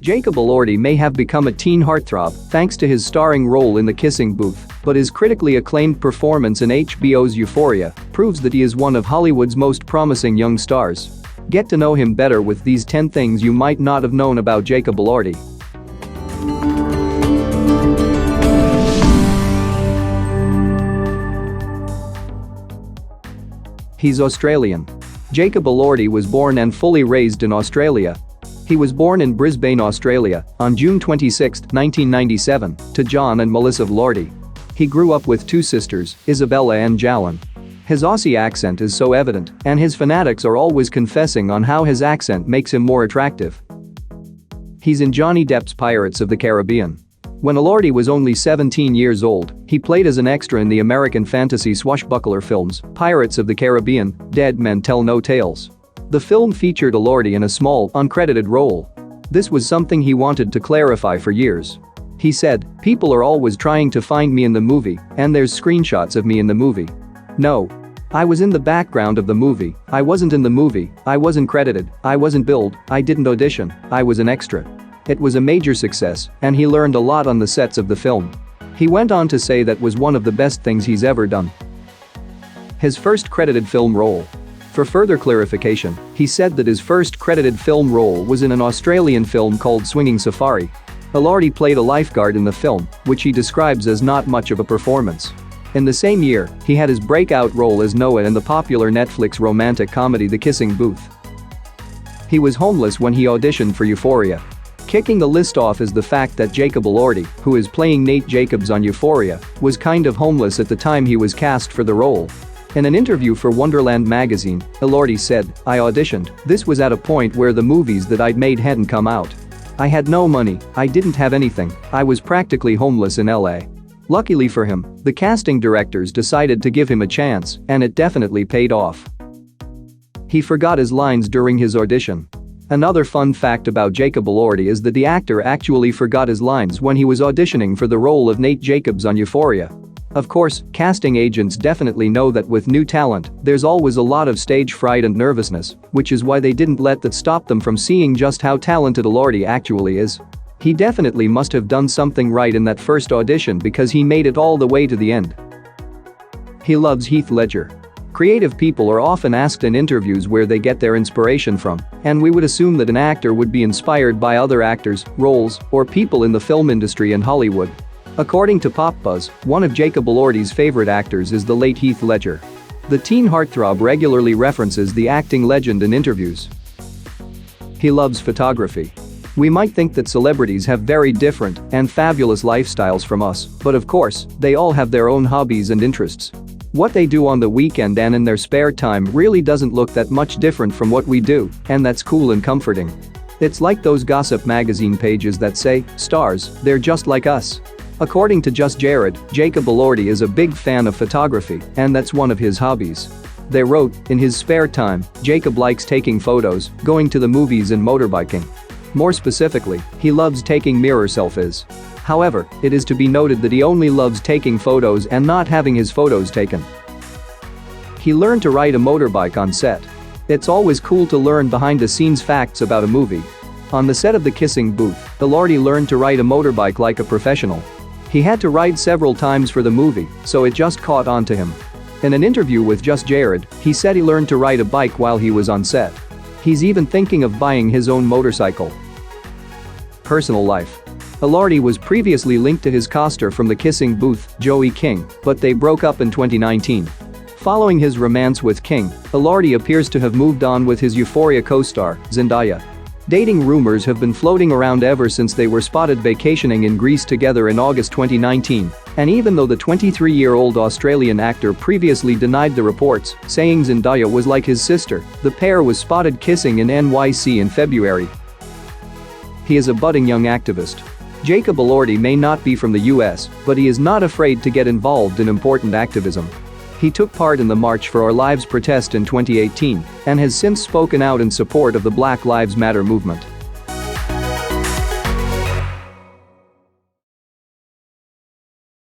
Jacob Elordi may have become a teen heartthrob thanks to his starring role in The Kissing Booth, but his critically acclaimed performance in HBO's Euphoria proves that he is one of Hollywood's most promising young stars. Get to know him better with these 10 things you might not have known about Jacob Elordi. He's Australian. Jacob Elordi was born and fully raised in Australia. He was born in Brisbane, Australia, on June 26, 1997, to John and Melissa Elordi. He grew up with two sisters, Isabella and Jalen. His Aussie accent is so evident, and his fanatics are always confessing on how his accent makes him more attractive. He's in Johnny Depp's Pirates of the Caribbean. When Elordi was only 17 years old, he played as an extra in the American fantasy swashbuckler films Pirates of the Caribbean, Dead Men Tell No Tales. The film featured Elordi in a small, uncredited role. This was something he wanted to clarify for years. He said, "People are always trying to find me in the movie, and there's screenshots of me in the movie. No. I was in the background of the movie, I wasn't in the movie, I wasn't credited, I wasn't billed, I didn't audition, I was an extra." It was a major success, and he learned a lot on the sets of the film. He went on to say that was one of the best things he's ever done. His first credited film role. For further clarification, he said that his first credited film role was in an Australian film called Swinging Safari. Elordi played a lifeguard in the film, which he describes as not much of a performance. In the same year, he had his breakout role as Noah in the popular Netflix romantic comedy The Kissing Booth. He was homeless when he auditioned for Euphoria. Kicking the list off is the fact that Jacob Elordi, who is playing Nate Jacobs on Euphoria, was kind of homeless at the time he was cast for the role. In an interview for Wonderland magazine, Elordi said, "I auditioned, this was at a point where the movies that I'd made hadn't come out. I had no money, I didn't have anything, I was practically homeless in LA. Luckily for him, the casting directors decided to give him a chance, and it definitely paid off." He forgot his lines during his audition. Another fun fact about Jacob Elordi is that the actor actually forgot his lines when he was auditioning for the role of Nate Jacobs on Euphoria. Of course, casting agents definitely know that with new talent, there's always a lot of stage fright and nervousness, which is why they didn't let that stop them from seeing just how talented Elordi actually is. He definitely must have done something right in that first audition because he made it all the way to the end. He loves Heath Ledger. Creative people are often asked in interviews where they get their inspiration from, and we would assume that an actor would be inspired by other actors, roles, or people in the film industry and Hollywood. According to PopBuzz, one of Jacob Elordi's favorite actors is the late Heath Ledger. The teen heartthrob regularly references the acting legend in interviews. He loves photography. We might think that celebrities have very different and fabulous lifestyles from us, but of course, they all have their own hobbies and interests. What they do on the weekend and in their spare time really doesn't look that much different from what we do, and that's cool and comforting. It's like those gossip magazine pages that say, "Stars, they're just like us." According to Just Jared, Jacob Elordi is a big fan of photography, and that's one of his hobbies. They wrote, in his spare time, Jacob likes taking photos, going to the movies and motorbiking. More specifically, he loves taking mirror selfies. However, it is to be noted that he only loves taking photos and not having his photos taken. He learned to ride a motorbike on set. It's always cool to learn behind-the-scenes facts about a movie. On the set of The Kissing Booth, Elordi learned to ride a motorbike like a professional. He had to ride several times for the movie, so it just caught on to him. In an interview with Just Jared, he said he learned to ride a bike while he was on set. He's even thinking of buying his own motorcycle. Personal life. Elordi was previously linked to his co-star from The Kissing Booth, Joey King, but they broke up in 2019. Following his romance with King, Elordi appears to have moved on with his Euphoria co-star, Zendaya. Dating rumors have been floating around ever since they were spotted vacationing in Greece together in August 2019, and even though the 23-year-old Australian actor previously denied the reports, saying Zendaya was like his sister, the pair was spotted kissing in NYC in February. He is a budding young activist. Jacob Elordi may not be from the US, but he is not afraid to get involved in important activism. He took part in the March for Our Lives protest in 2018 and has since spoken out in support of the Black Lives Matter movement.